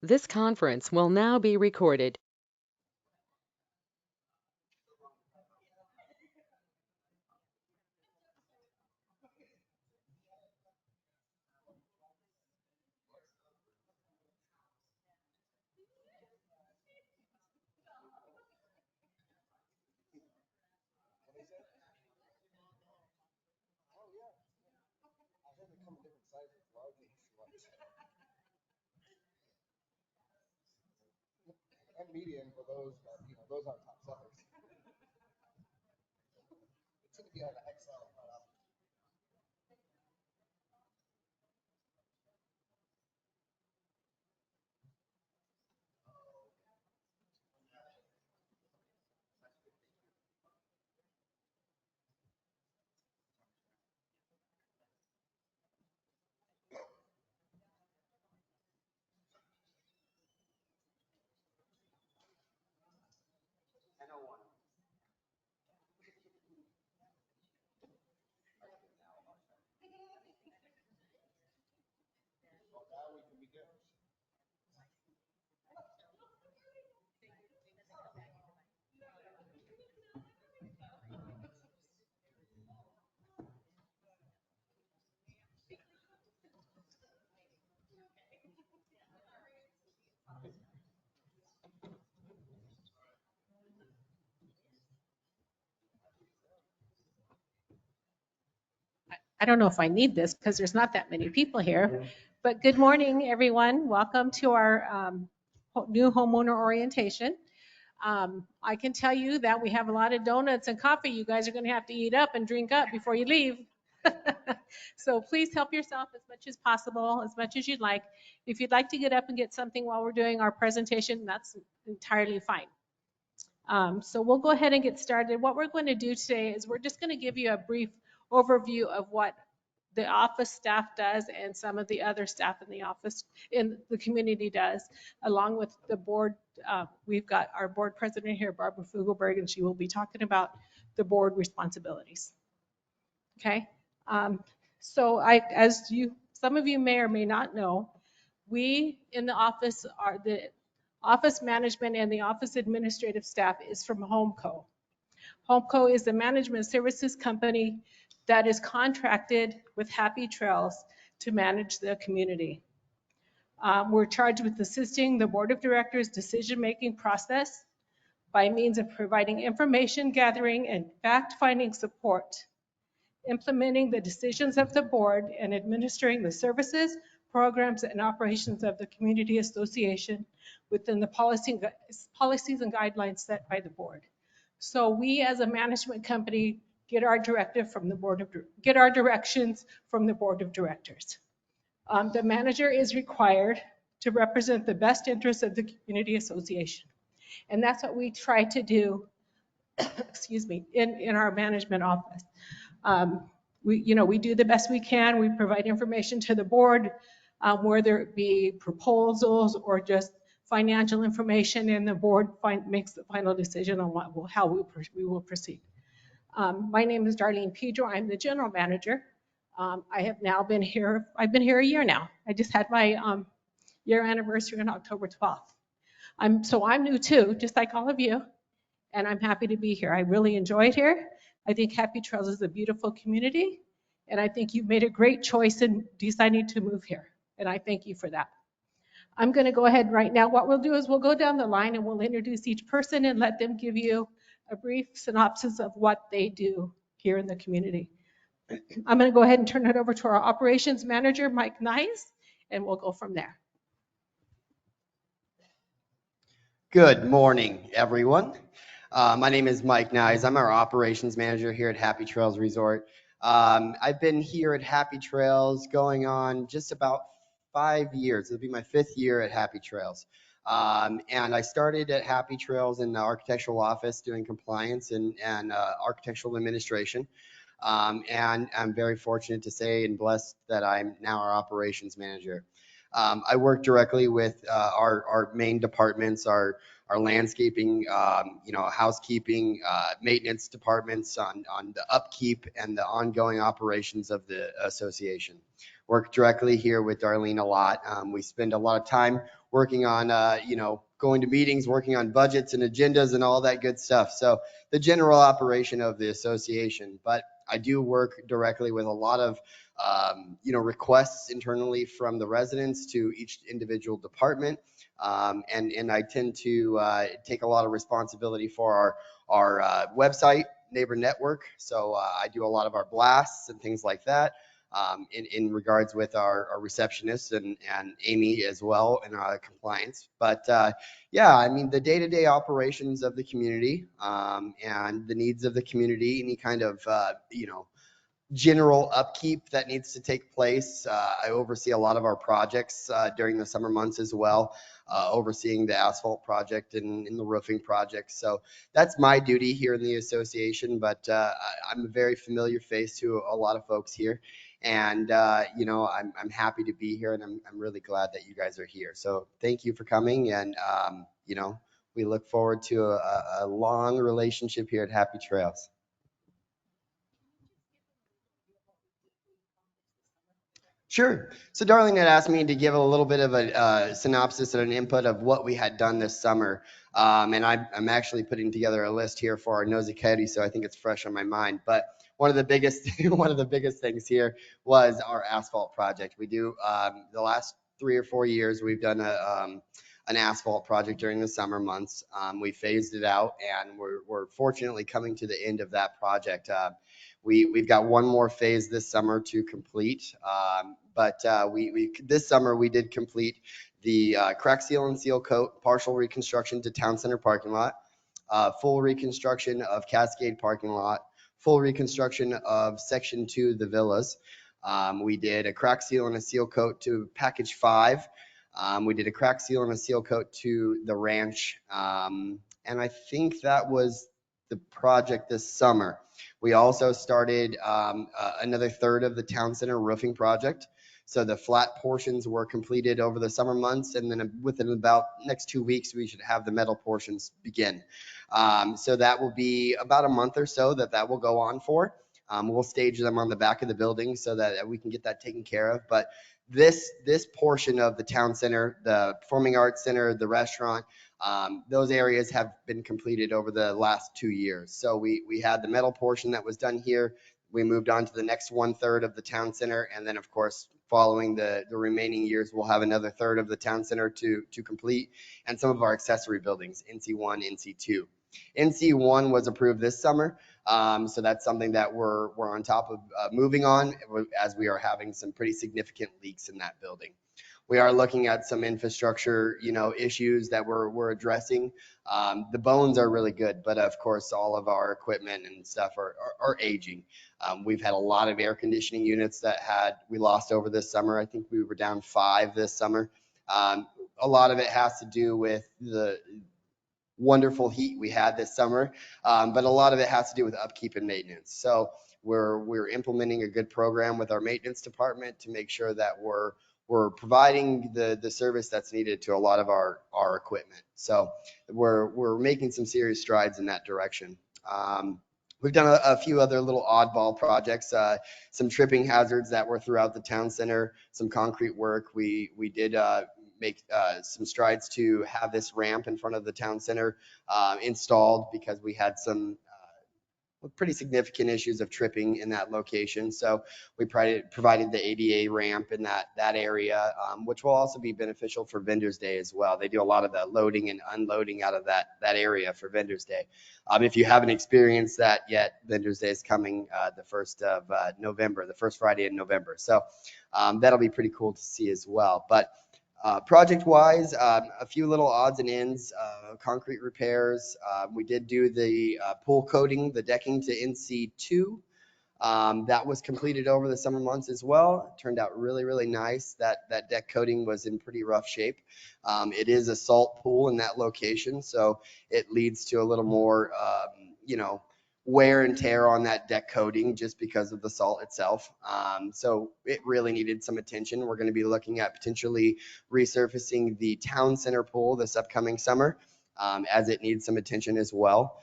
This conference will now be recorded. I don't know if I need this because there's not that many people here. But good morning, everyone. Welcome to our new homeowner orientation. I can tell you that we have a lot of donuts and coffee you guys are going to have to eat up and drink up before you leave. So please help yourself as much as possible, as much as you'd like. If you'd like to get up and get something while we're doing our presentation, that's entirely fine. So we'll go ahead and get started. What we're going to do today is we're just going to give you a brief overview of what the office staff does and some of the other staff in the office in the community does, along with the board. We've got our board president here, Barbara Fugelberg, and she will be talking about the board responsibilities. Okay. Um, as some of you may or may not know, we in the office are the office management and the office administrative staff is from HomeCo. HomeCo is the management services company that is contracted with Happy Trails to manage the community. We're charged with assisting the board of directors decision-making process by means of providing information gathering and fact-finding support, implementing the decisions of the board, and administering the services, programs, and operations of the community association within the policies and guidelines set by the board. So we as a management company get our directive from the get our directions from the board of directors. The manager is required to represent the best interests of the community association. And that's what we try to do, excuse me, in our management office. We do the best we can. We provide information to the board, whether it be proposals or just financial information, and the board makes the final decision on how we will proceed. My name is Darlene Pedro. I'm the general manager. I have now been here. I've been here a year now. I just had my year anniversary on October 12th. I'm new too, just like all of you, and I'm happy to be here. I really enjoy it here. I think Happy Trails is a beautiful community, and I think you've made a great choice in deciding to move here, and I thank you for that. I'm going to go ahead right now. What we'll do is we'll go down the line and we'll introduce each person and let them give you a brief synopsis of what they do here in the community. I'm going to go ahead and turn it over to our operations manager, Mike Nice, and we'll go from there. Good morning, everyone. My name is Mike Nyes. I'm our operations manager here at Happy Trails Resort. I've been here at Happy Trails going on just about 5 years. It'll be my 5th year at Happy Trails. And I started at Happy Trails in the architectural office doing compliance and architectural administration. And I'm very fortunate to say and blessed that I'm now our operations manager. I work directly with our main departments, our landscaping, housekeeping, maintenance departments on the upkeep and the ongoing operations of the association. work directly here with Darlene a lot. We spend a lot of time working on, going to meetings, working on budgets and agendas and all that good stuff. So the general operation of the association, but I do work directly with a lot of, requests internally from the residents to each individual department. And I tend to take a lot of responsibility for our website, Neighbor Network. So I do a lot of our blasts and things like that. In regards with our receptionists and Amy as well in our compliance. But yeah, I mean, the day-to-day operations of the community and the needs of the community, any kind of, general upkeep that needs to take place. I oversee a lot of our projects during the summer months as well, overseeing the asphalt project and the roofing project. So that's my duty here in the association, but I'm a very familiar face to a lot of folks here. And, I'm happy to be here, and I'm really glad that you guys are here. So thank you for coming. And, we look forward to a long relationship here at Happy Trails. Sure. So Darlene had asked me to give a little bit of a synopsis and an input of what we had done this summer. And I'm actually putting together a list here for our nosy coyote, so I think it's fresh on my mind. But one of the biggest one of the biggest things here was our asphalt project. We do the last 3 or 4 years we've done an asphalt project during the summer months. We phased it out, and we're fortunately coming to the end of that project. We've got one more phase this summer to complete, but we this summer we did complete the crack seal and seal coat, partial reconstruction to town center parking lot, full reconstruction of Cascade parking lot, full reconstruction of section 2, the villas. We did a crack seal and a seal coat to package 5. We did a crack seal and a seal coat to the ranch, and I think that was the project this summer. We also started another third of the town center roofing project. So the flat portions were completed over the summer months, and then within about next 2 weeks, we should have the metal portions begin. So that will be about a month or so that will go on for. We'll stage them on the back of the building so that we can get that taken care of. But this portion of the town center, the performing arts center, the restaurant, those areas have been completed over the last 2 years. So we had the metal portion that was done here. We moved on to the next 1/3 of the town center, and then of course, following the remaining years, we'll have another third of the town center to complete, and some of our accessory buildings, NC1, NC2. NC1 was approved this summer, so that's something that we're on top of moving on, as we are having some pretty significant leaks in that building. We are looking at some infrastructure, issues that we're addressing. The bones are really good, but of course, all of our equipment and stuff are aging. We've had a lot of air conditioning units that we lost over this summer. I think we were down 5 this summer. A lot of it has to do with the wonderful heat we had this summer, but a lot of it has to do with upkeep and maintenance. So we're implementing a good program with our maintenance department to make sure that we're providing the service that's needed to a lot of our equipment. So we're making some serious strides in that direction. We've done a few other little oddball projects, some tripping hazards that were throughout the town center, some concrete work. We did make some strides to have this ramp in front of the town center installed, because we had some pretty significant issues of tripping in that location. So we provided the ADA ramp in that area, which will also be beneficial for Vendors Day as well. They do a lot of the loading and unloading out of that area for Vendors Day. If you haven't experienced that yet, Vendors Day is coming the 1st of November, the first Friday in November. So that'll be pretty cool to see as well. But project-wise, a few little odds and ends, concrete repairs. We did do the pool coating, the decking to NC2. That was completed over the summer months as well. It turned out really, really nice. That deck coating was in pretty rough shape. It is a salt pool in that location, so it leads to a little more, wear and tear on that deck coating just because of the salt itself. So it really needed some attention. We're going to be looking at potentially resurfacing the town center pool this upcoming summer, as it needs some attention as well.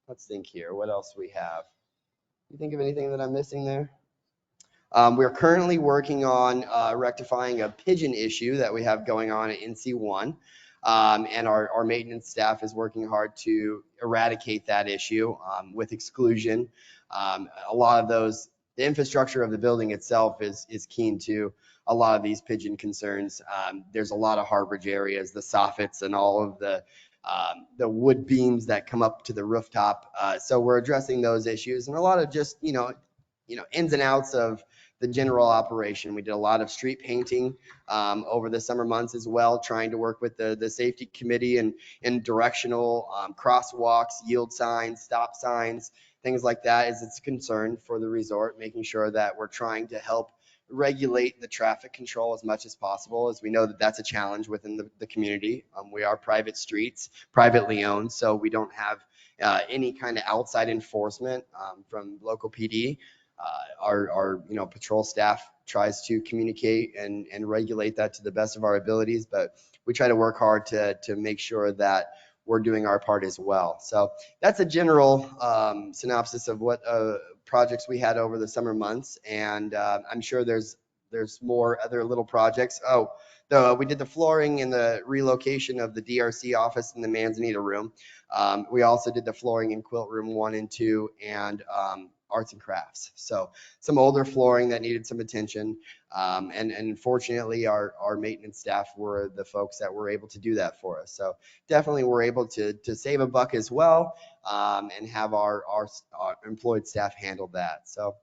Let's think here. What else we have? You think of anything that I'm missing there? We're currently working on rectifying a pigeon issue that we have going on at NC1. And our maintenance staff is working hard to eradicate that issue with exclusion. A lot of those, the infrastructure of the building itself is keen to a lot of these pigeon concerns. There's a lot of harborage areas, the soffits and all of the wood beams that come up to the rooftop. So we're addressing those issues and a lot of just, ins and outs of the general operation. We did a lot of street painting over the summer months as well, trying to work with the safety committee and directional crosswalks, yield signs, stop signs, things like that as it's concerned for the resort, making sure that we're trying to help regulate the traffic control as much as possible, as we know that that's a challenge within the community. We are private streets, privately owned, so we don't have any kind of outside enforcement from local PD. Our patrol staff tries to communicate and regulate that to the best of our abilities, but we try to work hard to make sure that we're doing our part as well. So that's a general synopsis of what projects we had over the summer months, and I'm sure there's more other little projects. We did the flooring and the relocation of the DRC office in the Manzanita room. We also did the flooring in quilt room 1 and 2 and arts and crafts. So some older flooring that needed some attention. And fortunately, our maintenance staff were the folks that were able to do that for us. So definitely we're able to save a buck as well and have our employed staff handle that. So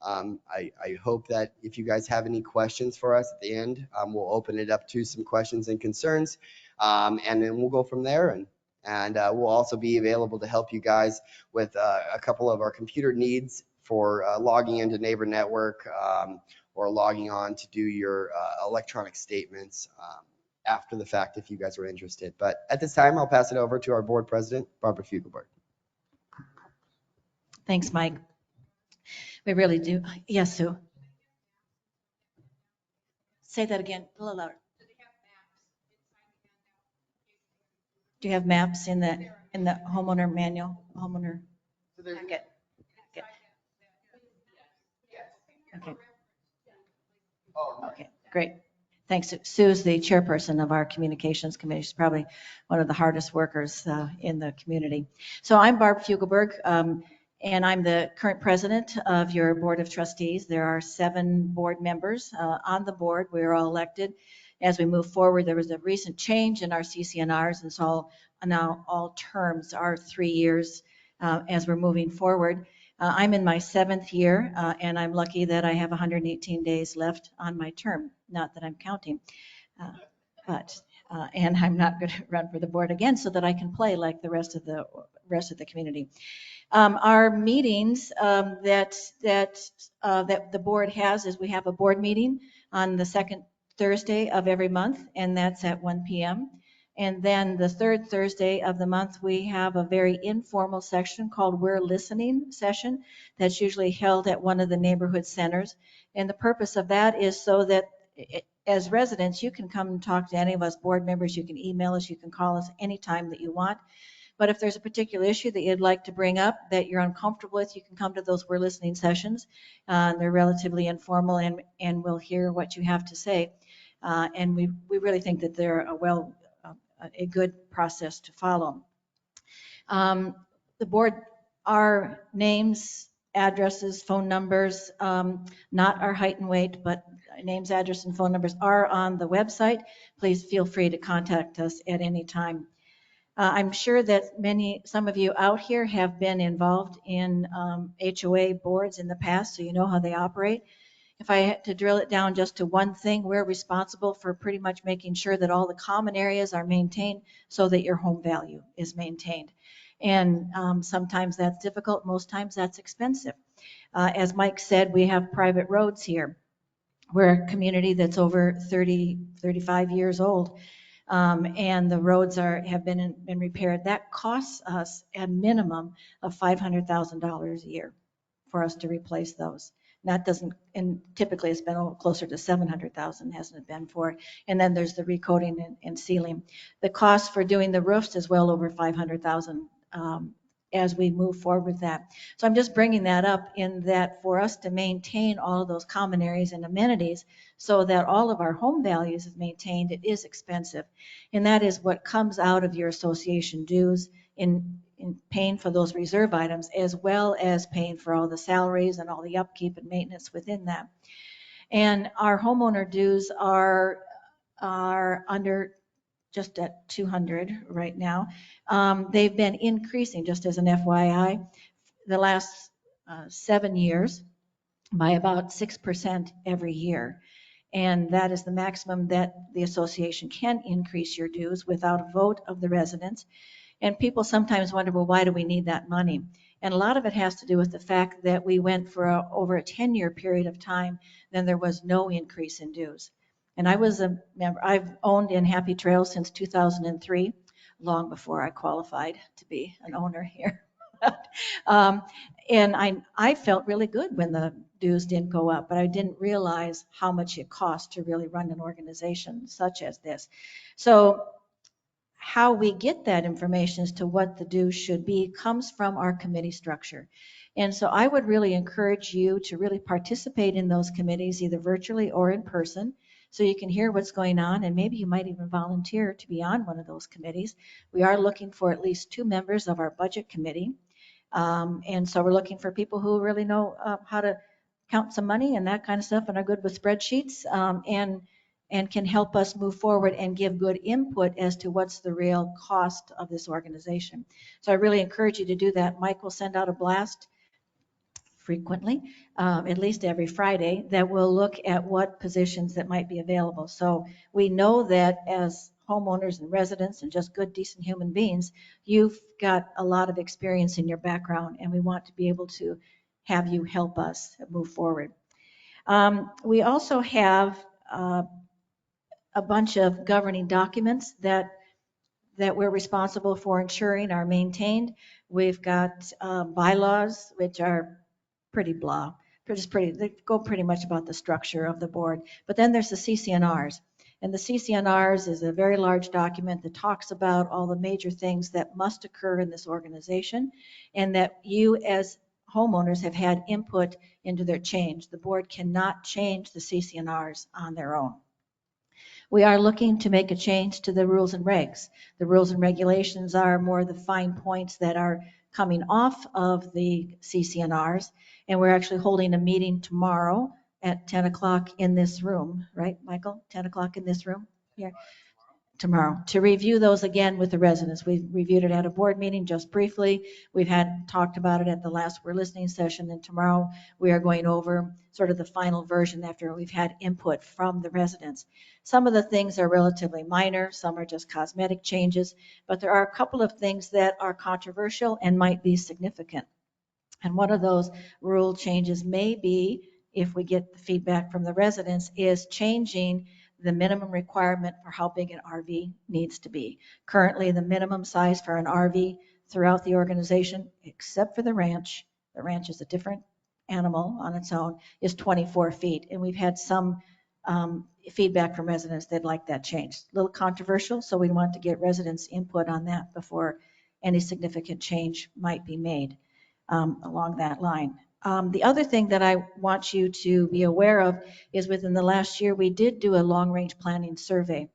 I hope that if you guys have any questions for us at the end, we'll open it up to some questions and concerns, and then we'll go from there. And we'll also be available to help you guys with a couple of our computer needs for logging into Neighbor Network or logging on to do your electronic statements after the fact if you guys are interested. But at this time, I'll pass it over to our board president, Barbara Fugelberg. Thanks, Mike. We really do. Yes, Sue. Say that again, a little louder. Do you have maps in the homeowner manual, homeowner packet? Okay. Okay, great. Thanks. Sue's the chairperson of our communications committee. She's probably one of the hardest workers in the community. So I'm Barb Fugelberg, and I'm the current president of your board of trustees. There are 7 board members on the board. We are all elected. As we move forward, there was a recent change in our CCNRs, and so now all terms are 3 years as we're moving forward. I'm in my 7th year, and I'm lucky that I have 118 days left on my term. Not that I'm counting, and I'm not going to run for the board again so that I can play like the rest of the community. Our meetings that the board has is we have a board meeting on the second Thursday of every month, and that's at 1 p.m. And then the third Thursday of the month, we have a very informal section called We're Listening session that's usually held at one of the neighborhood centers. And the purpose of that is so that as residents, you can come and talk to any of us board members. You can email us, you can call us anytime that you want. But if there's a particular issue that you'd like to bring up that you're uncomfortable with, you can come to those We're Listening sessions. They're relatively informal, and we'll hear what you have to say. And we really think that they're a good process to follow. The board, our names, addresses, phone numbers, not our height and weight, but names, address, and phone numbers are on the website. Please feel free to contact us at any time. I'm sure that some of you out here have been involved in HOA boards in the past, so you know how they operate. If I had to drill it down just to one thing, we're responsible for pretty much making sure that all the common areas are maintained so that your home value is maintained. And sometimes that's difficult, most times that's expensive. As Mike said, we have private roads here. We're a community that's over 35 years old. And the roads have been repaired. That costs us a minimum of $500,000 a year for us to replace those. That doesn't, and typically it's been closer to 700,000, hasn't it been for? And then there's the recoating and sealing. The cost for doing the roofs is well over 500,000 as we move forward with that. So I'm just bringing that up in that for us to maintain all of those common areas and amenities so that all of our home values is maintained, it is expensive. And that is what comes out of your association dues in paying for those reserve items, as well as paying for all the salaries and all the upkeep and maintenance within that. And our homeowner dues are under just at 200 right now. They've been increasing, just as an FYI, the last 7 years by about 6% every year. And that is the maximum that the association can increase your dues without a vote of the residents. And people sometimes wonder, well, why do we need that money? And a lot of it has to do with the fact that we went for over a 10-year period of time, then there was no increase in dues. And I was a member, I've owned in Happy Trails since 2003, long before I qualified to be an owner here. And I felt really good when the dues didn't go up, but I didn't realize how much it cost to really run an organization such as this. So how we get that information as to what the dues should be comes from our committee structure. And so I would really encourage you to really participate in those committees, either virtually or in person, so you can hear what's going on, and maybe you might even volunteer to be on one of those committees. We are looking for at least 2 members of our budget committee. And so we're looking for people who really know how to count some money and that kind of stuff and are good with spreadsheets, and can help us move forward and give good input as to what's the real cost of this organization. So I really encourage you to do that. Mike will send out a blast frequently, at least every Friday, that will look at what positions that might be available. So we know that as homeowners and residents and just good, decent human beings, you've got a lot of experience in your background, and we want to be able to have you help us move forward. We also have a bunch of governing documents that we're responsible for ensuring are maintained. We've got bylaws, which are pretty blah, they go pretty much about the structure of the board. But then there's the CCNRs. And the CCNRs is a very large document that talks about all the major things that must occur in this organization, and that you as homeowners have had input into their change. The board cannot change the CCNRs on their own. We are looking to make a change to the rules and regs. The rules and regulations are more the fine points that are coming off of the CCNRs, and we're actually holding a meeting tomorrow at 10 o'clock in this room, right, Michael? 10 o'clock in this room here tomorrow to review those again with the residents. We reviewed it at a board meeting just briefly. We've had talked about it at the last We're Listening session, and tomorrow we are going over sort of the final version after we've had input from the residents. Some of the things are relatively minor, some are just cosmetic changes, but there are a couple of things that are controversial and might be significant. And one of those rule changes may be, if we get the feedback from the residents, is changing the minimum requirement for how big an RV needs to be. Currently, the minimum size for an RV throughout the organization, except for the ranch is a different animal on its own, is 24 feet. And we've had some feedback from residents that like that change. A little controversial, so we want to get residents' input on that before any significant change might be made along that line. The other thing that I want you to be aware of is within the last year, we did do a long-range planning survey.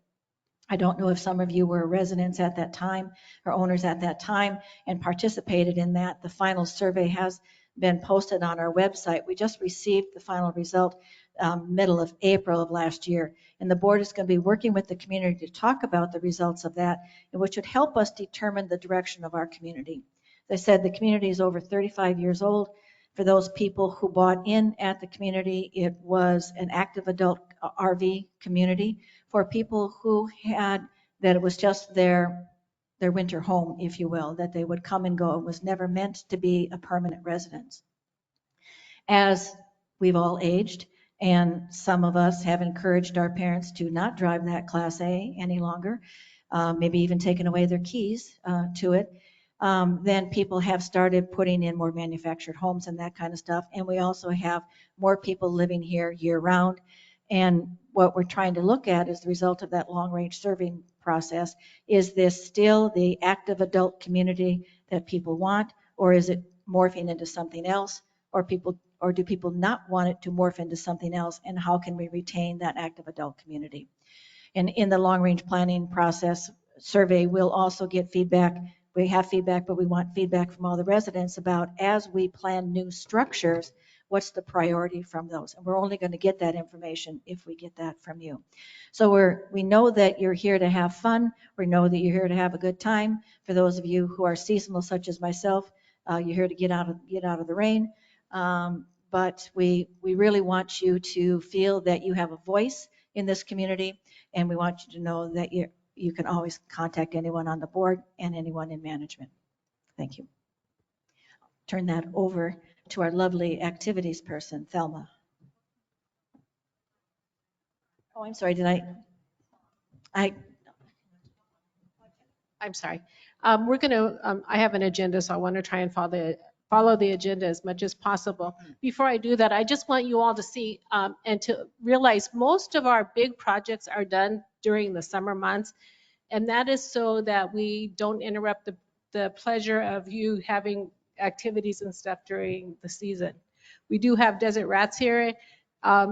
I don't know if some of you were residents at that time or owners at that time and participated in that. The final survey has been posted on our website. We just received the final result middle of April of last year. And the board is going to be working with the community to talk about the results of that, which would help us determine the direction of our community. As I said, the community is over 35 years old. For those people who bought in at the community, it was an active adult RV community. For people who had, that it was just their winter home, if you will, that they would come and go. It was never meant to be a permanent residence. As we've all aged, and some of us have encouraged our parents to not drive that Class A any longer, maybe even taken away their keys to it, then people have started putting in more manufactured homes and that kind of stuff. And we also have more people living here year round. And what we're trying to look at as the result of that long-range surveying process, is this still the active adult community that people want, or is it morphing into something else? Or do people not want it to morph into something else? And how can we retain that active adult community? And in the long range planning process survey, we'll also get feedback. We have feedback, but we want feedback from all the residents about, as we plan new structures, what's the priority from those? And we're only going to get that information if we get that from you. So we know that you're here to have fun. We know that you're here to have a good time. For those of you who are seasonal, such as myself, you're here to get out of the rain. But we really want you to feel that you have a voice in this community, and we want you to know that you can always contact anyone on the board and anyone in management. Thank you. Turn that over to our lovely activities person, Thelma. Oh, I'm sorry, I'm sorry. I have an agenda, so I want to try and follow the agenda as much as possible. Before I do that, I just want you all to see and to realize most of our big projects are done during the summer months. And that is so that we don't interrupt the pleasure of you having activities and stuff during the season. We do have desert rats here. I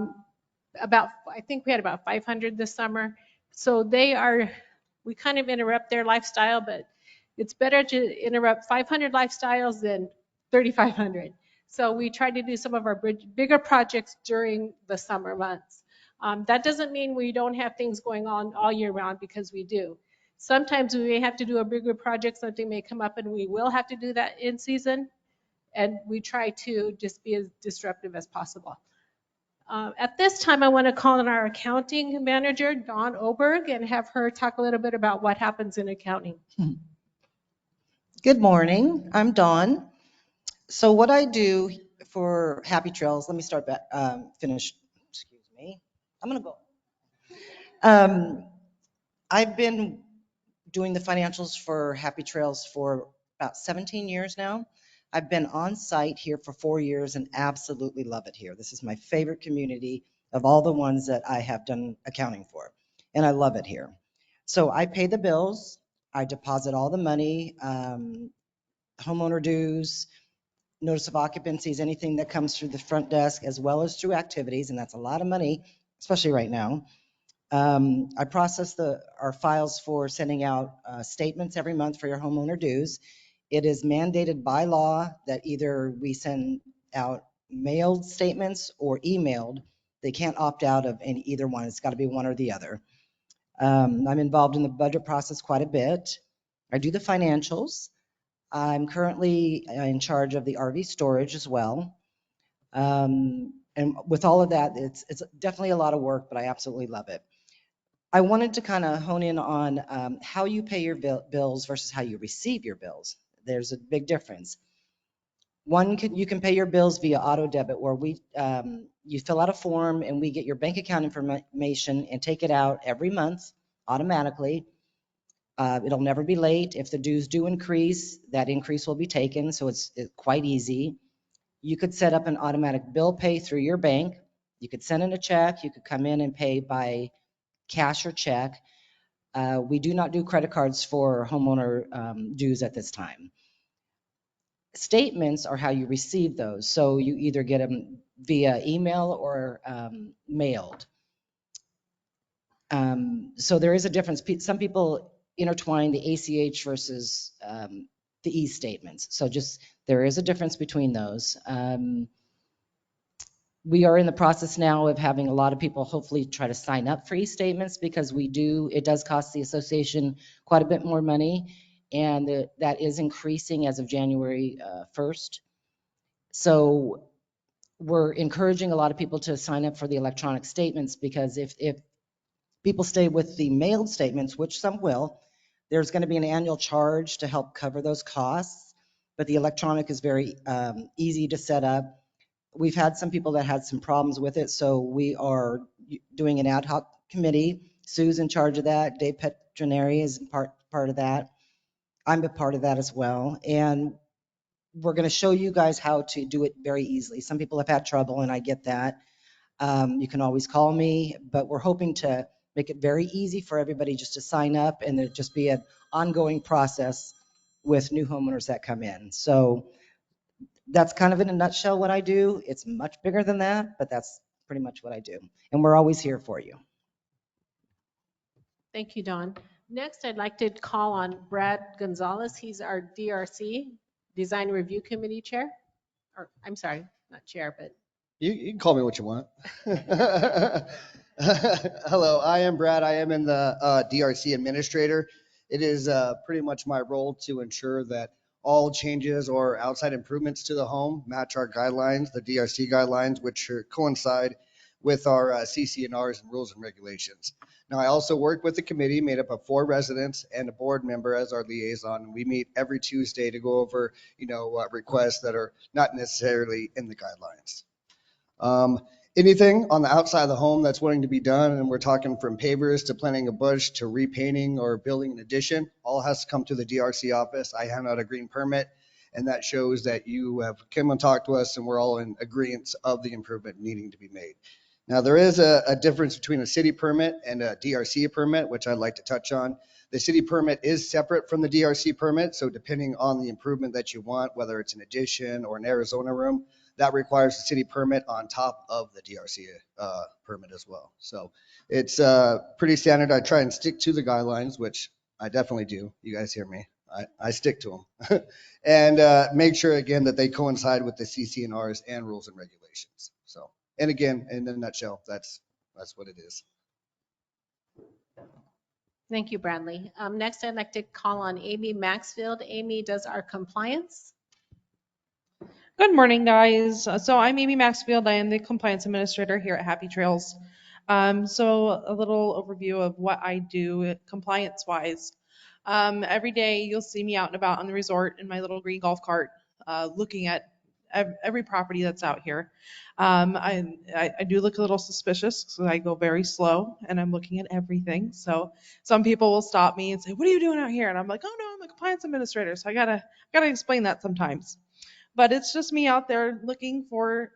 think we had about 500 this summer. So we kind of interrupt their lifestyle, but it's better to interrupt 500 lifestyles than 3,500. So we try to do some of our bigger projects during the summer months. That doesn't mean we don't have things going on all year round, because we do. Sometimes we may have to do a bigger project, something may come up and we will have to do that in season. And we try to just be as disruptive as possible. At this time, I want to call on our accounting manager, Dawn Oberg, and have her talk a little bit about what happens in accounting. Good morning, I'm Dawn. So what I do for Happy Trails, let me start back, finish, excuse me. I'm gonna go. I've been doing the financials for Happy Trails for about 17 years now. I've been on site here for 4 years and absolutely love it here. This is my favorite community of all the ones that I have done accounting for, and I love it here. So I pay the bills, I deposit all the money, homeowner dues, notice of occupancies, anything that comes through the front desk, as well as through activities, and that's a lot of money, especially right now. I process our files for sending out statements every month for your homeowner dues. It is mandated by law that either we send out mailed statements or emailed. They can't opt out of either one. It's got to be one or the other. I'm involved in the budget process quite a bit. I do the financials. I'm currently in charge of the RV storage as well. And with all of that, it's definitely a lot of work, but I absolutely love it. I wanted to kind of hone in on how you pay your bills versus how you receive your bills. There's a big difference. You can pay your bills via auto debit, where you fill out a form and we get your bank account information and take it out every month automatically. It'll never be late. If the dues do increase, that increase will be taken, so it's quite easy. You could set up an automatic bill pay through your bank. You could send in a check. You could come in and pay by cash or check. We do not do credit cards for homeowner dues at this time. Statements are how you receive those. So you either get them via email or mailed. So there is a difference. Some people intertwine the ACH versus the e-statements. So there is a difference between those. We are in the process now of having a lot of people hopefully try to sign up for e-statements, because it does cost the association quite a bit more money, and that is increasing as of January 1st. So we're encouraging a lot of people to sign up for the electronic statements, because if people stay with the mailed statements, which some will, there's going to be an annual charge to help cover those costs, but the electronic is very easy to set up. We've had some people that had some problems with it, so we are doing an ad hoc committee. Sue's in charge of that. Dave Petroneri is part of that. I'm a part of that as well. And we're going to show you guys how to do it very easily. Some people have had trouble, and I get that. You can always call me, but we're hoping to make it very easy for everybody just to sign up, and it just be an ongoing process with new homeowners that come in. So That's kind of in a nutshell what I do. It's much bigger than that, but that's pretty much what I do. And we're always here for you. Thank you, Dawn. Next, I'd like to call on Brad Gonzalez. He's our DRC, Design Review Committee Chair. Or, I'm sorry, not chair, but You can call me what you want. Hello, I am Brad. I am in the DRC administrator. It is pretty much my role to ensure that all changes or outside improvements to the home match our guidelines, the DRC guidelines, which coincide with our CC&Rs and rules and regulations. Now, I also work with a committee made up of 4 residents and a board member as our liaison. We meet every Tuesday to go over, requests that are not necessarily in the guidelines. Anything on the outside of the home that's wanting to be done, and we're talking from pavers to planting a bush to repainting or building an addition, all has to come to the DRC office. I hand out a green permit, and that shows that you have come and talked to us, and we're all in agreement of the improvement needing to be made. Now, there is a difference between a city permit and a DRC permit, which I'd like to touch on. The city permit is separate from the DRC permit, so depending on the improvement that you want, whether it's an addition or an Arizona room, that requires a city permit on top of the DRC permit as well. So it's pretty standard. I try and stick to the guidelines, which I definitely do. You guys hear me. I stick to them. And make sure, again, that they coincide with the CC&Rs and rules and regulations. So, and again, in a nutshell, that's what it is. thank you, Bradley. Next, I'd like to call on Amy Maxfield. Amy does our compliance. Good morning, guys. So I'm Amy Maxfield. I am the compliance administrator here at Happy Trails. So a little overview of what I do compliance-wise. Every day you'll see me out and about on the resort in my little green golf cart, looking at every property that's out here. I do look a little suspicious because I go very slow and I'm looking at everything. So some people will stop me and say, "What are you doing out here?" And I'm like, "Oh no, I'm a compliance administrator." So I gotta explain that sometimes. But it's just me out there looking for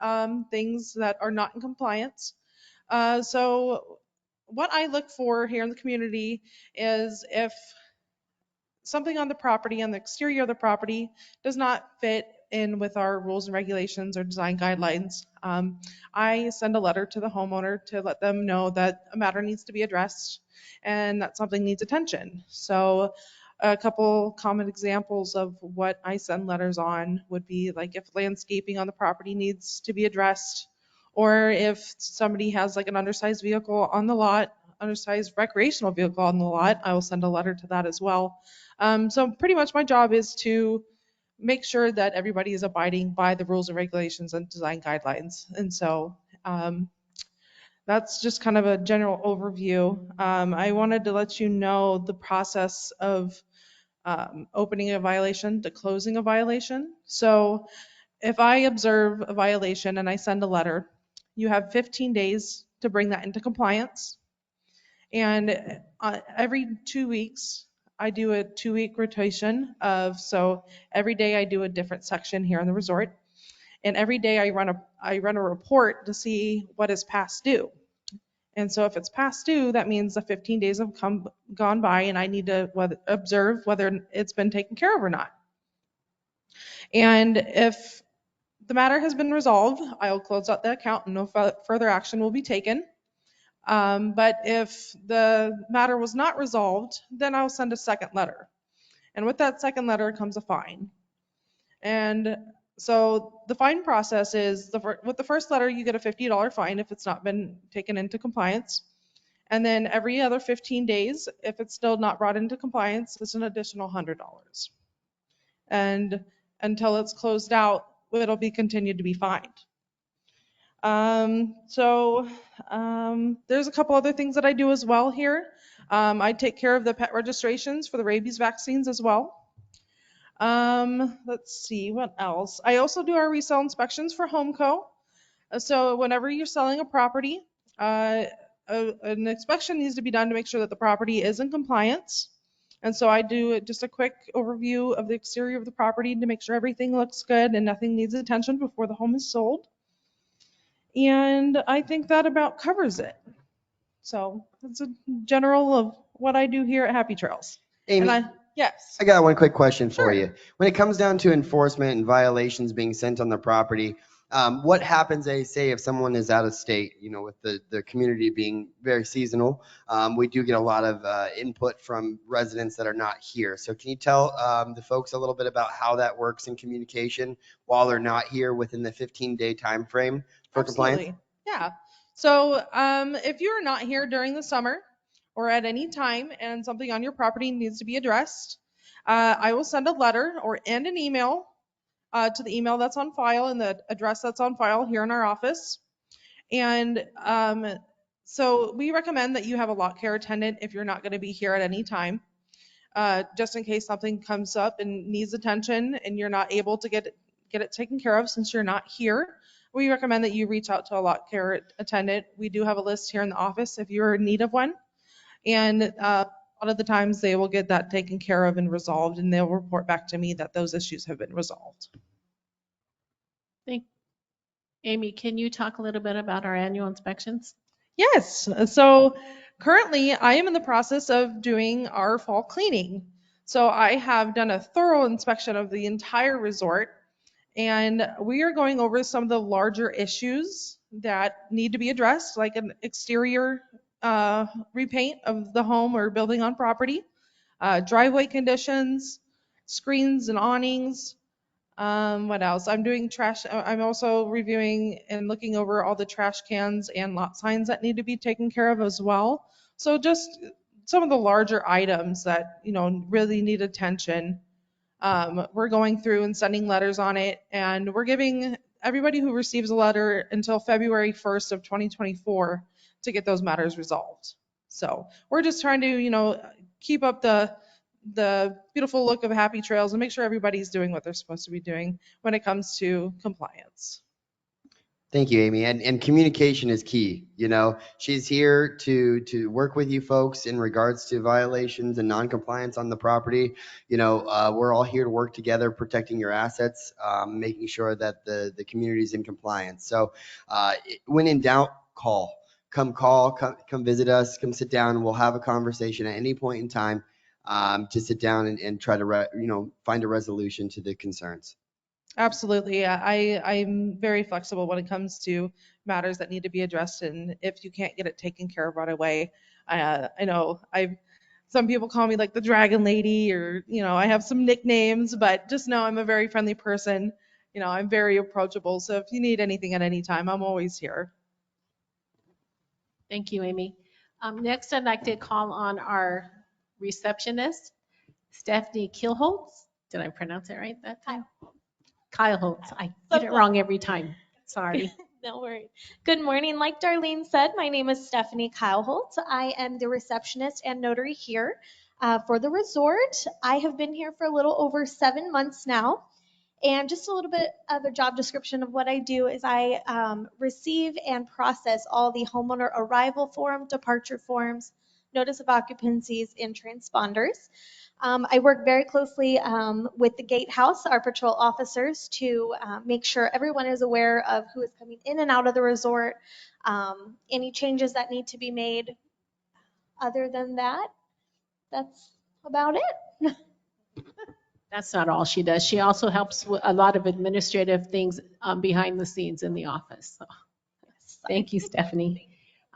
things that are not in compliance. So what I look for here in the community is if something on the property, on the exterior of the property, does not fit in with our rules and regulations or design guidelines, I send a letter to the homeowner to let them know that a matter needs to be addressed and that something needs attention. So a couple common examples of what I send letters on would be like if landscaping on the property needs to be addressed, or if somebody has like an undersized vehicle on the lot, undersized recreational vehicle on the lot, I will send a letter to that as well. So pretty much my job is to make sure that everybody is abiding by the rules and regulations and design guidelines. And so that's just kind of a general overview. I wanted to let you know the process of opening a violation to closing a violation. So if I observe a violation and I send a letter, you have 15 days to bring that into compliance. And every 2 weeks, I do a 2-week rotation so every day I do a different section here on the resort. And every day I run a report to see what is past due. And so if it's past due, that means the 15 days have gone by and I need to observe whether it's been taken care of or not. And if the matter has been resolved, I'll close out the account and no further action will be taken. But if the matter was not resolved, then I'll send a second letter. And with that second letter comes a fine. And so the fine process is, with the first letter, you get a $50 fine if it's not been taken into compliance. And then every other 15 days, if it's still not brought into compliance, it's an additional $100. And until it's closed out, it'll be continued to be fined. There's a couple other things that I do as well here. I take care of the pet registrations for the rabies vaccines as well. Let's see, what else? I also do our resale inspections for HomeCo. So whenever you're selling a property, an inspection needs to be done to make sure that the property is in compliance. And so I do just a quick overview of the exterior of the property to make sure everything looks good and nothing needs attention before the home is sold. And I think that about covers it. So that's a general of what I do here at Happy Trails. Amy, Yes. I got one quick question for Sure. you. When it comes down to enforcement and violations being sent on the property, what happens, say, if someone is out of state, with the community being very seasonal, we do get a lot of input from residents that are not here. So can you tell the folks a little bit about how that works in communication while they're not here within the 15-day time frame for compliance? Absolutely. Yeah. So if you're not here during the summer or at any time and something on your property needs to be addressed, I will send a letter and an email to the email that's on file and the address that's on file here in our office. And so we recommend that you have a lot care attendant if you're not going to be here at any time, just in case something comes up and needs attention and you're not able to get it taken care of since you're not here. We recommend that you reach out to a lot care attendant. We do have a list here in the office if you're in need of one. And a lot of the times they will get that taken care of and resolved, and they'll report back to me that those issues have been resolved. Amy, can you talk a little bit about our annual inspections? Yes. So currently I am in the process of doing our fall cleaning. So I have done a thorough inspection of the entire resort, and we are going over some of the larger issues that need to be addressed, like an exterior repaint of the home or building on property, driveway conditions, screens and awnings. What else? I'm doing trash. I'm also reviewing and looking over all the trash cans and lot signs that need to be taken care of as well. So just some of the larger items that, really need attention. We're going through and sending letters on it, and we're giving everybody who receives a letter until February 1st of 2024 to get those matters resolved. So we're just trying to, keep up the beautiful look of Happy Trails and make sure everybody's doing what they're supposed to be doing when it comes to compliance. Thank you, Amy. And communication is key. She's here to work with you folks in regards to violations and non-compliance on the property. We're all here to work together, protecting your assets, making sure that the community is in compliance. So when in doubt, call. Come visit us, come sit down, and we'll have a conversation at any point in time to sit down and try to, find a resolution to the concerns. Absolutely. Yeah, I'm very flexible when it comes to matters that need to be addressed. And if you can't get it taken care of right away, I know some people call me like the Dragon Lady, or, I have some nicknames, but just know I'm a very friendly person. I'm very approachable. So if you need anything at any time, I'm always here. Thank you, Amy. Next, I'd like to call on our receptionist, Stephanie Kilholtz. Did I pronounce it right that time? Kyle Holtz. I get it wrong every time. Sorry. No worries. Good morning. Like Darlene said, my name is Stephanie Kyle Holtz. I am the receptionist and notary here for the resort. I have been here for a little over 7 months now. And just a little bit of a job description of what I do is I receive and process all the homeowner arrival form, departure forms, notice of occupancies, and transponders. I work very closely with the gatehouse, our patrol officers, to make sure everyone is aware of who is coming in and out of the resort, any changes that need to be made. Other than that, that's about it. That's not all she does. She also helps with a lot of administrative things behind the scenes in the office. So, thank you, Stephanie.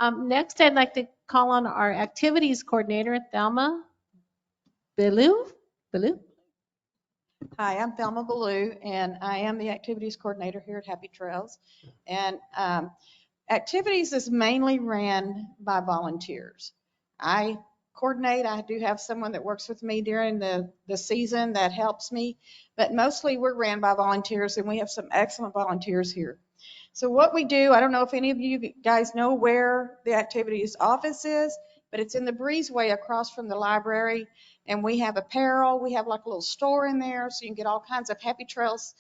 Next, I'd like to call on our activities coordinator, Thelma Ballou. Hi, I'm Thelma Ballou, and I am the activities coordinator here at Happy Trails. And activities is mainly ran by volunteers. I coordinate. I do have someone that works with me during the season that helps me, but mostly we're ran by volunteers, and we have some excellent volunteers here. So what we do, I don't know if any of you guys know where the activities office is, but it's in the breezeway across from the library, and we have apparel. We have like a little store in there, so you can get all kinds of Happy Trails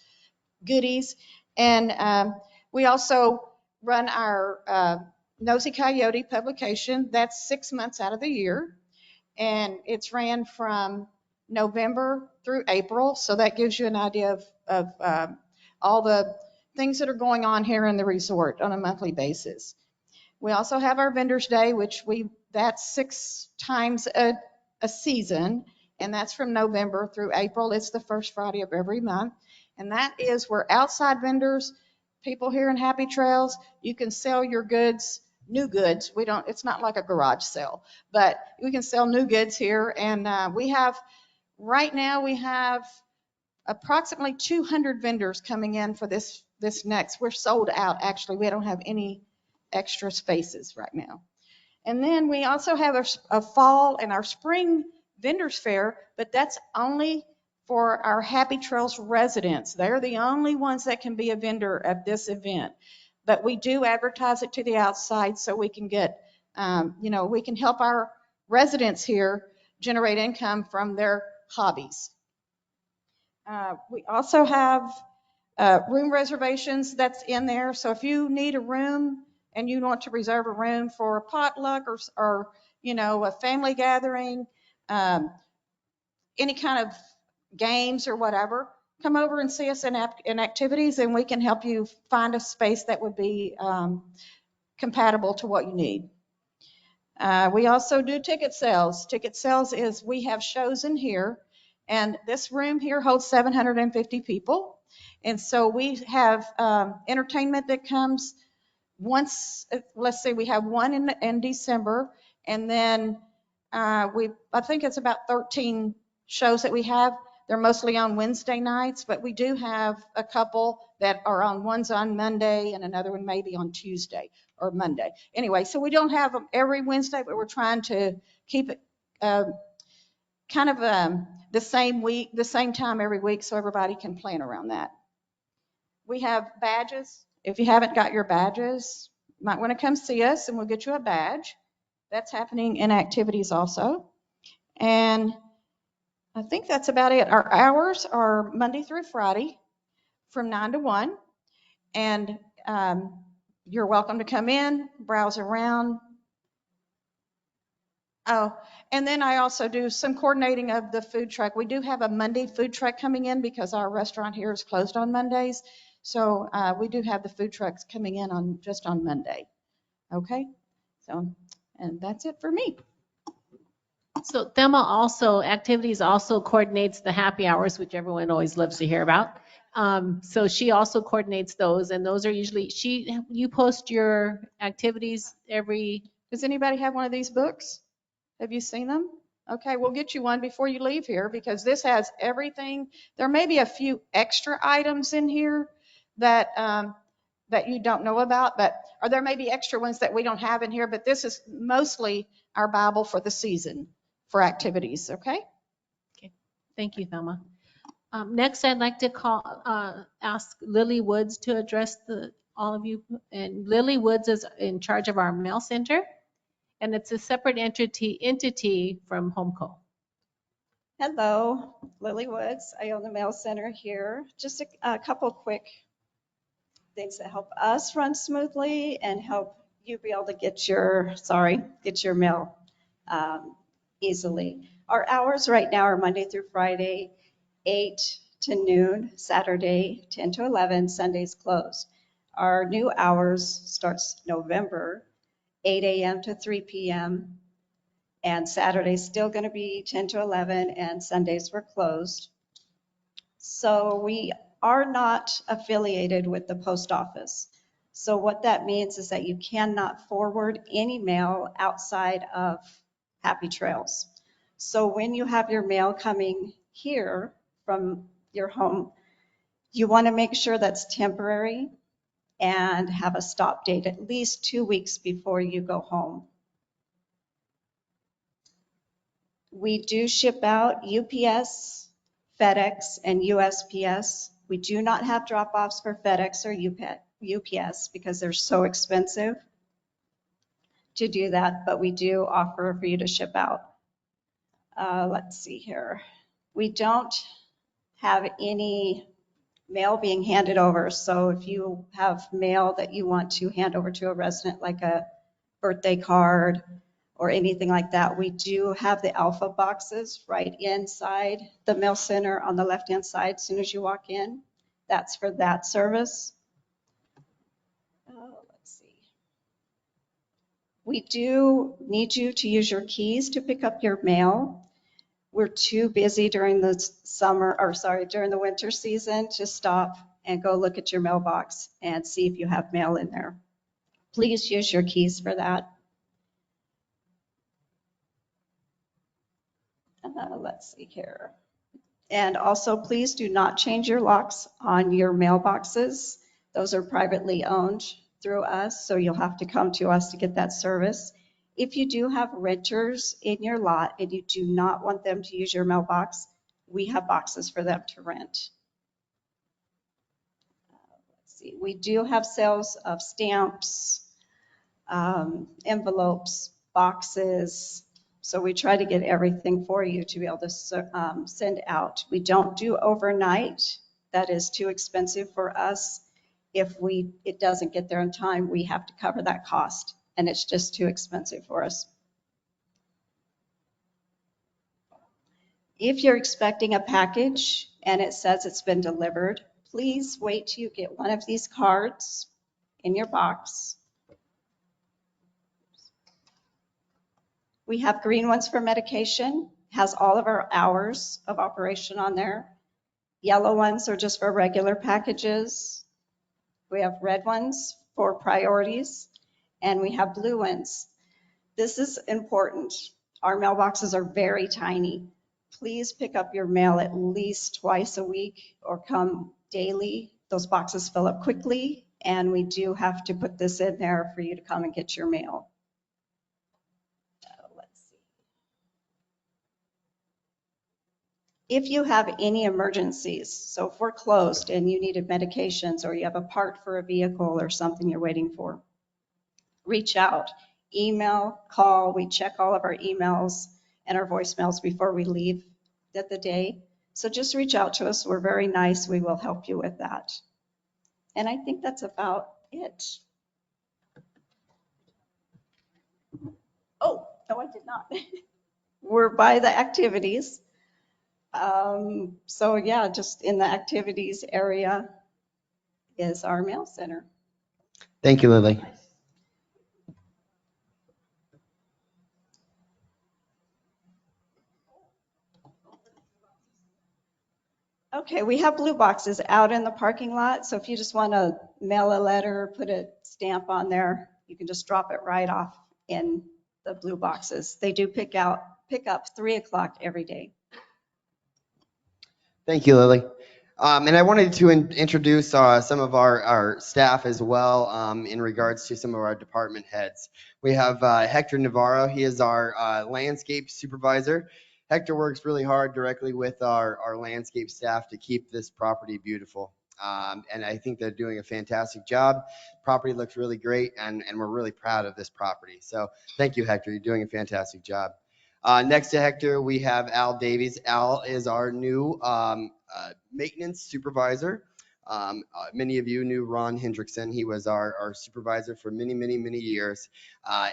goodies. And we also run our Nosy Coyote publication. That's 6 months out of the year, and it's ran from November through April, so that gives you an idea of all the things that are going on here in the resort on a monthly basis. We also have our Vendors Day, which that's 6 times a season, and that's from November through April. It's the first Friday of every month. And that is where outside vendors, people here in Happy Trails, you can sell your goods, new goods. It's not like a garage sale, but we can sell new goods here. And right now we have approximately 200 vendors coming in for this next. We're sold out, actually. We don't have any extra spaces right now. And then we also have a fall and our spring vendors fair, but that's only for our Happy Trails residents. They're the only ones that can be a vendor at this event. But we do advertise it to the outside so we can get, we can help our residents here generate income from their hobbies. We also have room reservations that's in there. So if you need a room and you want to reserve a room for a potluck or a family gathering, any kind of games or whatever, come over and see us in activities, and we can help you find a space that would be compatible to what you need. We also do ticket sales. Ticket sales is we have shows in here, and this room here holds 750 people. And so we have entertainment that comes once, let's say we have one in December, and then I think it's about 13 shows that we have. They're mostly on Wednesday nights, but we do have a couple that are one's on Monday and another one maybe on Tuesday or Monday. Anyway, so we don't have them every Wednesday, but we're trying to keep it kind of the same week, the same time every week, so everybody can plan around that. We have badges. If you haven't got your badges, you might want to come see us and we'll get you a badge. That's happening in activities also. And I think that's about it. Our hours are Monday through Friday from 9 to 1. And you're welcome to come in, browse around. Oh, and then I also do some coordinating of the food truck. We do have a Monday food truck coming in because our restaurant here is closed on Mondays. So we do have the food trucks coming in just on Monday. Okay, so, and that's it for me. So Thelma activities also coordinates the happy hours, which everyone always loves to hear about. So she also coordinates those, and those are usually, you post your activities every. Does anybody have one of these books? Have you seen them? Okay, we'll get you one before you leave here because this has everything. There may be a few extra items in here that that you don't know about, or there may be extra ones that we don't have in here, but this is mostly our Bible for the season for activities, okay? Okay, thank you, Thelma. Next, I'd like to ask Lily Woods to address all of you. And Lily Woods is in charge of our mail center, and it's a separate entity from HomeCo. Hello, Lily Woods. I own the mail center here. Just a couple quick things that help us run smoothly and help you be able to get your mail easily. Our hours right now are Monday through Friday, 8 to noon, Saturday 10 to 11, Sundays closed. Our new hours starts November, 8 a.m. to 3 p.m. and Saturday's still going to be 10 to 11, and Sundays were closed. So we are not affiliated with the post office. So what that means is that you cannot forward any mail outside of Happy Trails. So when you have your mail coming here from your home, you want to make sure that's temporary and have a stop date at least 2 weeks before you go home. We do ship out UPS, FedEx, and USPS. We do not have drop-offs for FedEx or UPS because they're so expensive to do that, but we do offer for you to ship out. Let's see here. We don't have any mail being handed over, so if you have mail that you want to hand over to a resident, like a birthday card or anything like that, we do have the alpha boxes right inside the mail center on the left-hand side as soon as you walk in. That's for that service. Let's see. We do need you to use your keys to pick up your mail. We're too busy during the summer, or sorry, during the winter season to stop and go look at your mailbox and see if you have mail in there. Please use your keys for that. Let's see here. And also, please do not change your locks on your mailboxes. Those are privately owned through us, so you'll have to come to us to get that service. If you do have renters in your lot and you do not want them to use your mailbox, we have boxes for them to rent. Let's see, we do have sales of stamps, envelopes, boxes. So we try to get everything for you to be able to send out. We don't do overnight. That is too expensive for us. If it doesn't get there in time, we have to cover that cost, and it's just too expensive for us. If you're expecting a package and it says it's been delivered, please wait till you get one of these cards in your box. We have green ones for medication, has all of our hours of operation on there. Yellow ones are just for regular packages. We have red ones for priorities, and we have blue ones. This is important. Our mailboxes are very tiny. Please pick up your mail at least twice a week or come daily. Those boxes fill up quickly, and we do have to put this in there for you to come and get your mail. If you have any emergencies, so if we're closed and you needed medications or you have a part for a vehicle or something you're waiting for, reach out, email, call. We check all of our emails and our voicemails before we leave the day. So just reach out to us. We're very nice. We will help you with that. And I think that's about it. Oh, no, I did not. We're by the activities. So yeah, just in the activities area is our mail center. Thank you, Lily. Okay, we have blue boxes out in the parking lot. So if you just want to mail a letter, put a stamp on there, you can just drop it right off in the blue boxes. They do pick up 3 o'clock every day. Thank you, Lily. And I wanted to introduce some of our staff as well in regards to some of our department heads. We have Hector Navarro. He is our landscape supervisor. Hector works really hard directly with our landscape staff to keep this property beautiful. And I think they're doing a fantastic job. Property looks really great, and we're really proud of this property. So thank you, Hector. You're doing a fantastic job. Next to Hector, we have Al Davies. Al is our new maintenance supervisor. Many of you knew Ron Hendrickson. He was our supervisor for many, many, many years,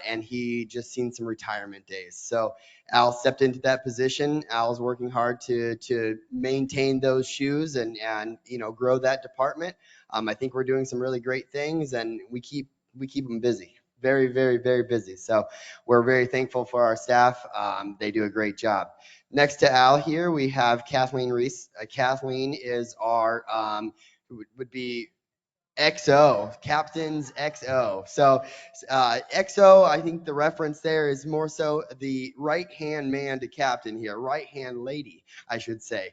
and he just seen some retirement days. So Al stepped into that position. Al's working hard to maintain those shoes and grow that department. I think we're doing some really great things, and we keep them busy. Very, very, very busy. So we're very thankful for our staff. They do a great job. Next to Al here, we have Kathleen Reese. Kathleen is our, would be XO, Captain's XO. So XO, I think the reference there is more so the right-hand man to Captain here, right-hand lady, I should say.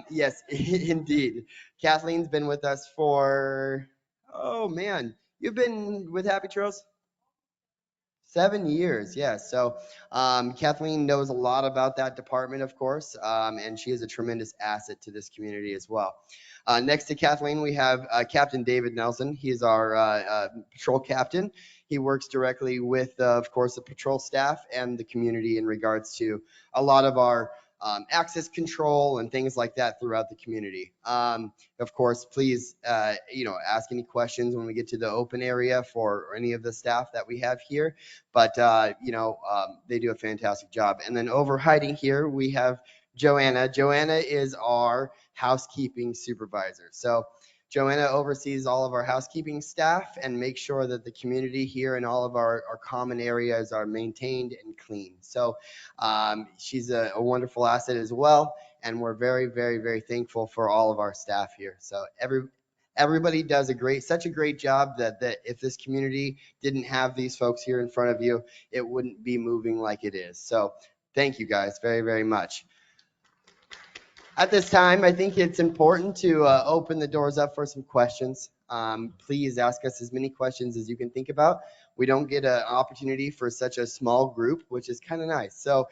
Yes, indeed. Kathleen's been with us for, oh man, you've been with Happy Trails? 7 years, yes. So Kathleen knows a lot about that department, of course, and she is a tremendous asset to this community as well. Next to Kathleen, we have Captain David Nelson. He is our patrol captain. He works directly with, of course, the patrol staff and the community in regards to a lot of our access control and things like that throughout the community. Of course, please, ask any questions when we get to the open area for any of the staff that we have here. But, they do a fantastic job. And then over hiding here, we have Joanna. Joanna is our housekeeping supervisor. So Joanna oversees all of our housekeeping staff and makes sure that the community here and all of our common areas are maintained and clean. So she's a wonderful asset as well, and we're very, very, very thankful for all of our staff here. So everybody does such a great job that if this community didn't have these folks here in front of you, it wouldn't be moving like it is. So thank you guys very, very much. At this time, I think it's important to open the doors up for some questions. Please ask us as many questions as you can think about. We don't get an opportunity for such a small group, which is kind of nice. So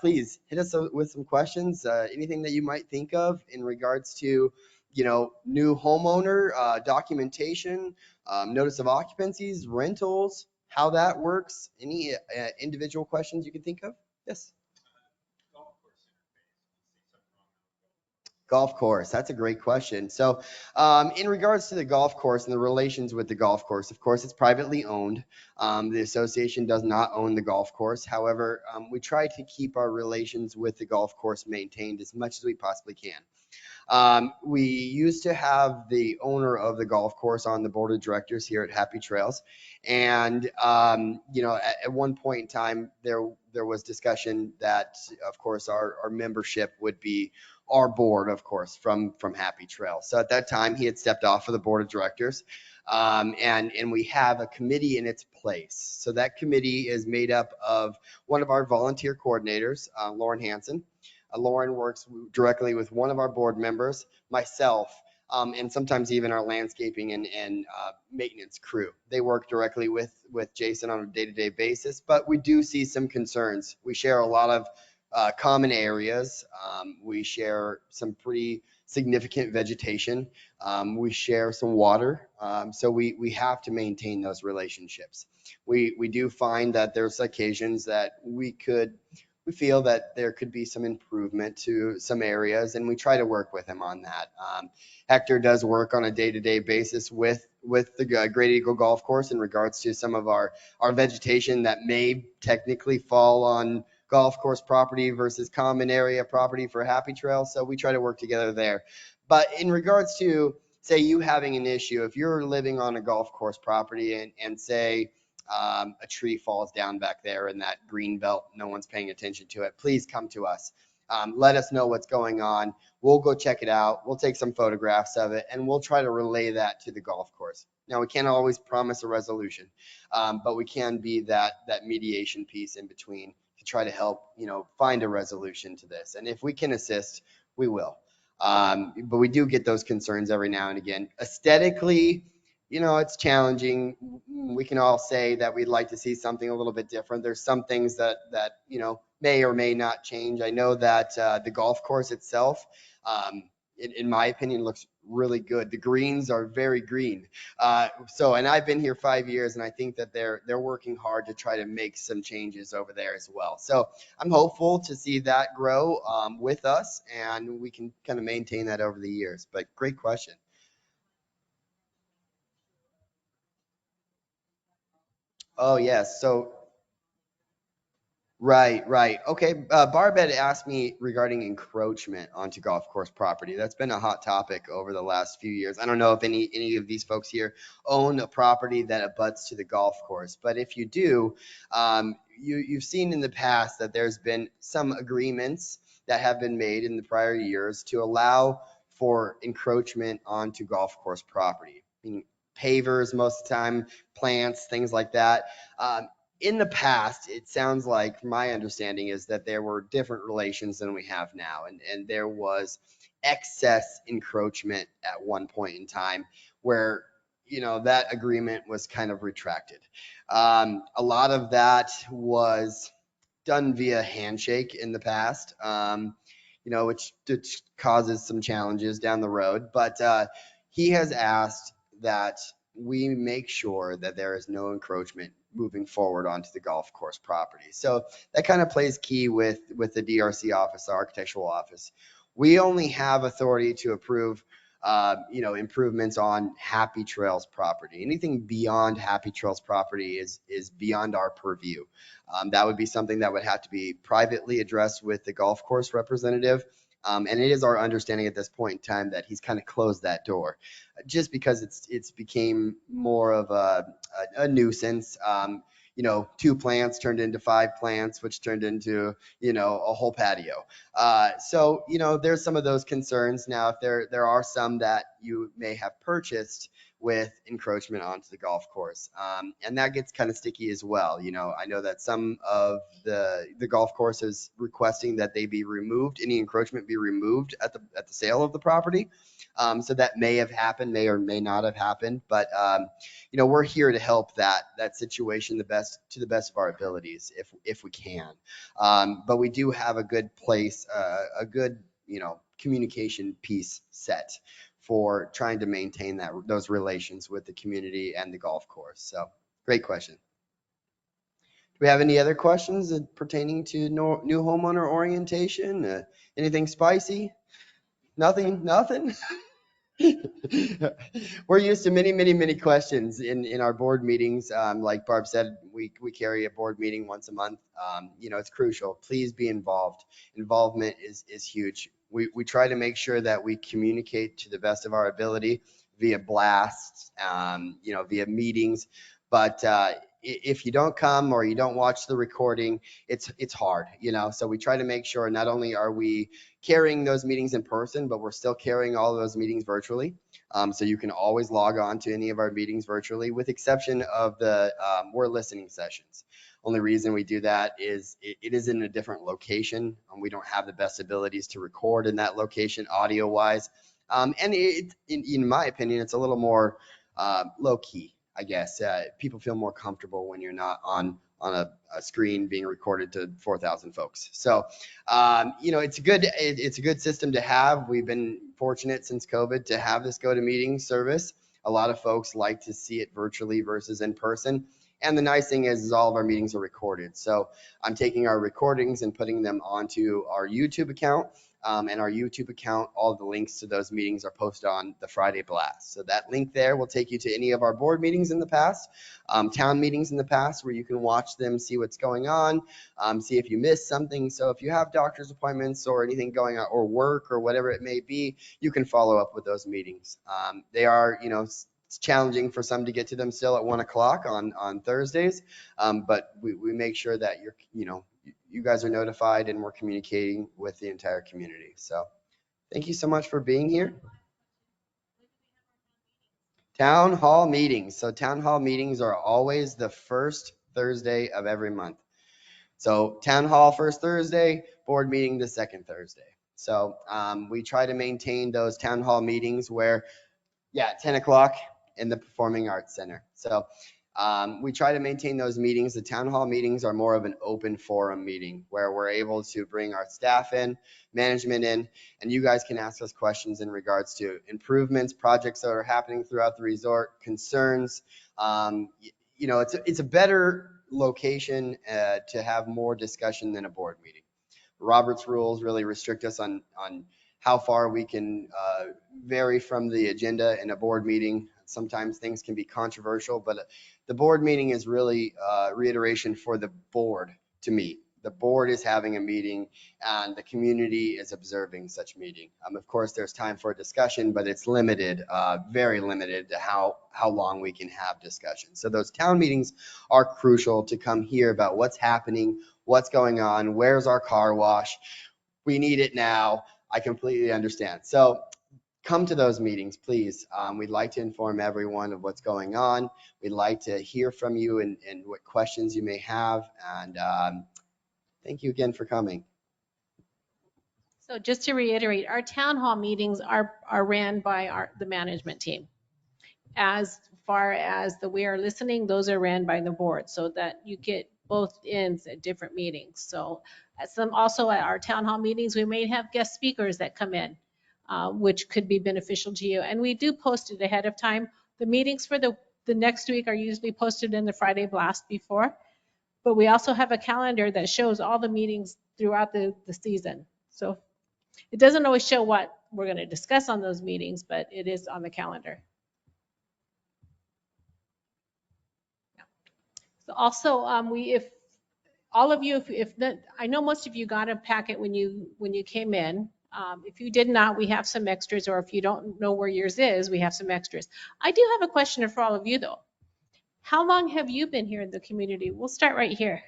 please hit us with some questions, anything that you might think of in regards to, new homeowner documentation, notice of occupancies, rentals, how that works, any individual questions you can think of. Yes. Golf course. That's a great question. So, in regards to the golf course and the relations with the golf course, of course, it's privately owned. The association does not own the golf course. However, we try to keep our relations with the golf course maintained as much as we possibly can. We used to have the owner of the golf course on the board of directors here at Happy Trails. And, at one point in time, there was discussion that, of course, our membership would be our board, of course, from Happy Trails. So at that time, he had stepped off of the board of directors. And we have a committee in its place. So that committee is made up of one of our volunteer coordinators, Lauren Hansen. Lauren works directly with one of our board members, myself, and sometimes even our landscaping and maintenance crew. They work directly with Jason on a day-to-day basis, but we do see some concerns. We share a lot of common areas. We share some pretty significant vegetation. We share some water. So we have to maintain those relationships. We do find that there's occasions that we feel that there could be some improvement to some areas, and we try to work with him on that. Hector does work on a day-to-day basis with the Great Eagle Golf Course in regards to some of our vegetation that may technically fall on golf course property versus common area property for Happy Trail. So we try to work together there. But in regards to, say, you having an issue, if you're living on a golf course property and say, a tree falls down back there in that green belt, no one's paying attention to it, please come to us. Let us know what's going on. We'll go check it out. We'll take some photographs of it, and we'll try to relay that to the golf course. Now, we can't always promise a resolution, but we can be that mediation piece in between to try to help, find a resolution to this. And if we can assist, we will. But we do get those concerns every now and again. Aesthetically, it's challenging. We can all say that we'd like to see something a little bit different. There's some things that may or may not change. I know that the golf course itself, in my opinion, looks really good. The greens are very green. And I've been here 5 years, and I think that they're working hard to try to make some changes over there as well. So I'm hopeful to see that grow with us, and we can kind of maintain that over the years. But great question. Oh, yes. So, right. Okay. Barb had asked me regarding encroachment onto golf course property. That's been a hot topic over the last few years. I don't know if any of these folks here own a property that abuts to the golf course, but if you do, you've seen in the past that there's been some agreements that have been made in the prior years to allow for encroachment onto golf course property. Meaning pavers most of the time, plants, things like that. In the past, it sounds like my understanding is that there were different relations than we have now, and there was excess encroachment at one point in time where that agreement was kind of retracted. A lot of that was done via handshake in the past, which causes some challenges down the road. But he has asked that we make sure that there is no encroachment moving forward onto the golf course property. So that kind of plays key with the DRC office, the architectural office. We only have authority to approve improvements on Happy Trails property. Anything beyond Happy Trails property is beyond our purview. That would be something that would have to be privately addressed with the golf course representative. And it is our understanding at this point in time that he's kind of closed that door, just because it's became more of a nuisance. You know, 2 plants turned into 5 plants, which turned into, you know, a whole patio. So, you know, there's some of those concerns. Now, if there are some that you may have purchased with encroachment onto the golf course, and that gets kind of sticky as well. You know, I know that some of the golf course is requesting that they be removed, any encroachment be removed at the sale of the property. So that may have happened, may or may not have happened, but you know, we're here to help that situation to the best of our abilities, if we can. But we do have a good place, a good, you know, communication piece set for trying to maintain those relations with the community and the golf course. So great question. Do we have any other questions pertaining to new homeowner orientation? Anything spicy? Nothing? Nothing? We're used to many questions in our board meetings. Like Barb said, we carry a board meeting once a month. You know, it's crucial. Please be involved. Involvement is huge. We try to make sure that we communicate to the best of our ability via blasts, you know, via meetings. But if you don't come or you don't watch the recording, it's hard, you know. So we try to make sure not only are we carrying those meetings in person, but we're still carrying all of those meetings virtually. So you can always log on to any of our meetings virtually, with exception of the we're listening sessions. Only reason we do that is it is in a different location. We don't have the best abilities to record in that location audio wise. And in my opinion, it's a little more low key, I guess. People feel more comfortable when you're not on a screen being recorded to 4,000 folks. So, you know, it's a good system to have. We've been fortunate since COVID to have this GoToMeeting service. A lot of folks like to see it virtually versus in person. And the nice thing is all of our meetings are recorded. So I'm taking our recordings and putting them onto our YouTube account. And our YouTube account, all of the links to those meetings are posted on the Friday Blast. So that link there will take you to any of our board meetings in the past, town meetings in the past, where you can watch them, see what's going on, see if you missed something. So if you have doctor's appointments or anything going on, or work or whatever it may be, you can follow up with those meetings. They are, you know, it's challenging for some to get to them still at 1 o'clock on Thursdays, but we make sure that you guys are notified and we're communicating with the entire community. So thank you so much for being here. Town hall meetings. So town hall meetings are always the first Thursday of every month. So town hall first Thursday, board meeting the second Thursday. So we try to maintain those town hall meetings where, 10 o'clock in the Performing Arts Center. So we try to maintain those meetings. The town hall meetings are more of an open forum meeting where we're able to bring our staff in, management in, and you guys can ask us questions in regards to improvements, projects that are happening throughout the resort, concerns. You know, it's a better location to have more discussion than a board meeting. Robert's rules really restrict us on how far we can vary from the agenda in a board meeting. Sometimes things can be controversial, but the board meeting is really reiteration for the board to meet. The board is having a meeting and the community is observing such meeting. Of course, there's time for a discussion, but it's limited, very limited to how long we can have discussion. So those town meetings are crucial to come hear about what's happening, what's going on, where's our car wash, we need it now. I completely understand. So come to those meetings, please. We'd like to inform everyone of what's going on. We'd like to hear from you and what questions you may have. And thank you again for coming. So just to reiterate, our town hall meetings are ran by the management team. As far as the we are listening, those are ran by the board, so that you get both ends at different meetings. So also at our town hall meetings, we may have guest speakers that come in, which could be beneficial to you. And we do post it ahead of time. The meetings for the next week are usually posted in the Friday Blast before, but we also have a calendar that shows all the meetings throughout the season. So it doesn't always show what we're going to discuss on those meetings, but it is on the calendar. So also, if all of you, if I know most of you got a packet when you came in. If you did not, we have some extras, or if you don't know where yours is, we have some extras. I do have a question for all of you though. How long have you been here in the community? We'll start right here.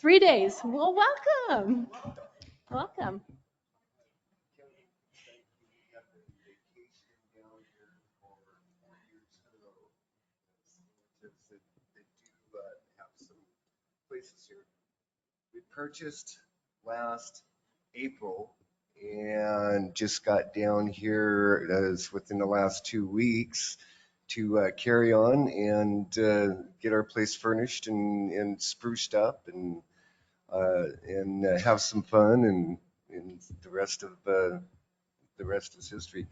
3 days. Well, welcome. Welcome. Places here. We purchased last April and just got down here as within the last 2 weeks to carry on and get our place furnished and spruced up and have some fun and the rest is history.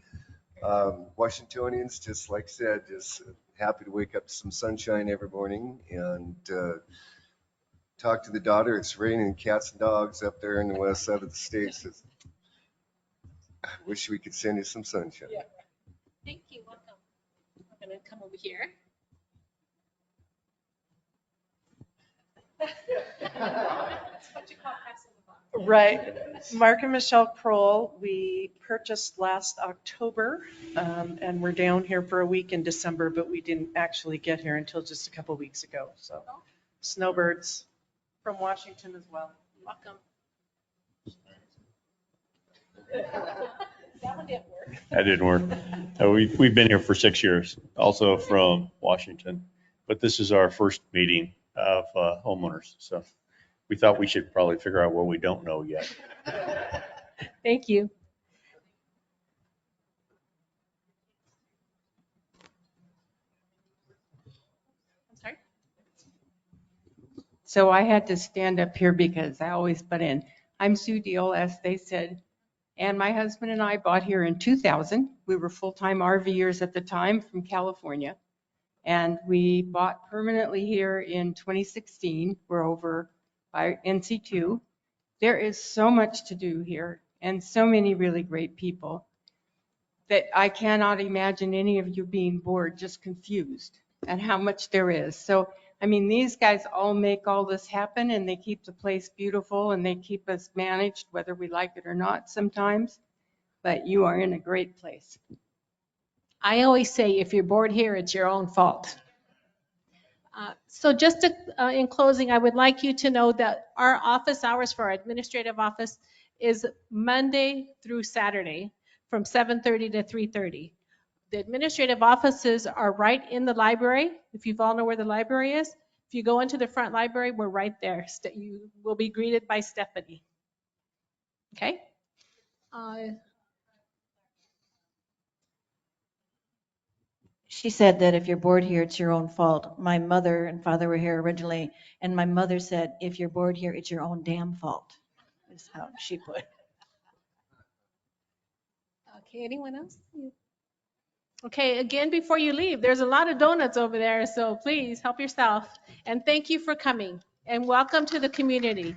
Washingtonians, just like I said, just happy to wake up to some sunshine every morning and talk to the daughter. It's raining cats and dogs up there in the west side of the state. So wish we could send you some sunshine. Yeah. Thank you. Welcome. I'm going to come over here. That's what you call passing the buck. Right. Mark and Michelle Kroll, we purchased last October, and we're down here for a week in December, but we didn't actually get here until just a couple weeks ago. So snowbirds from Washington as well. Welcome. That one didn't work. That didn't work. We've been here for 6 years, also from Washington, but this is our first meeting of homeowners. So we thought we should probably figure out what we don't know yet. Thank you. I'm sorry. So I had to stand up here because I always butt in. I'm Sue Deal, as they said, and my husband and I bought here in 2000. We were full-time RVers at the time from California, and we bought permanently here in 2016. We're over by NC2. There is so much to do here and so many really great people that I cannot imagine any of you being bored, just confused at how much there is. So, I mean, these guys all make all this happen, and they keep the place beautiful, and they keep us managed, whether we like it or not sometimes. But you are in a great place. I always say, if you're bored here, it's your own fault. So just in closing, I would like you to know that our office hours for our administrative office is Monday through Saturday from 7:30 to 3:30. The administrative offices are right in the library. If you all know where the library is, if you go into the front library, we're right there. You will be greeted by Stephanie. Okay? She said that if you're bored here, it's your own fault. My mother and father were here originally, and my mother said, if you're bored here, it's your own damn fault, is how she put it. Okay, anyone else? Okay, again, before you leave, there's a lot of donuts over there, so please help yourself. And thank you for coming, and welcome to the community.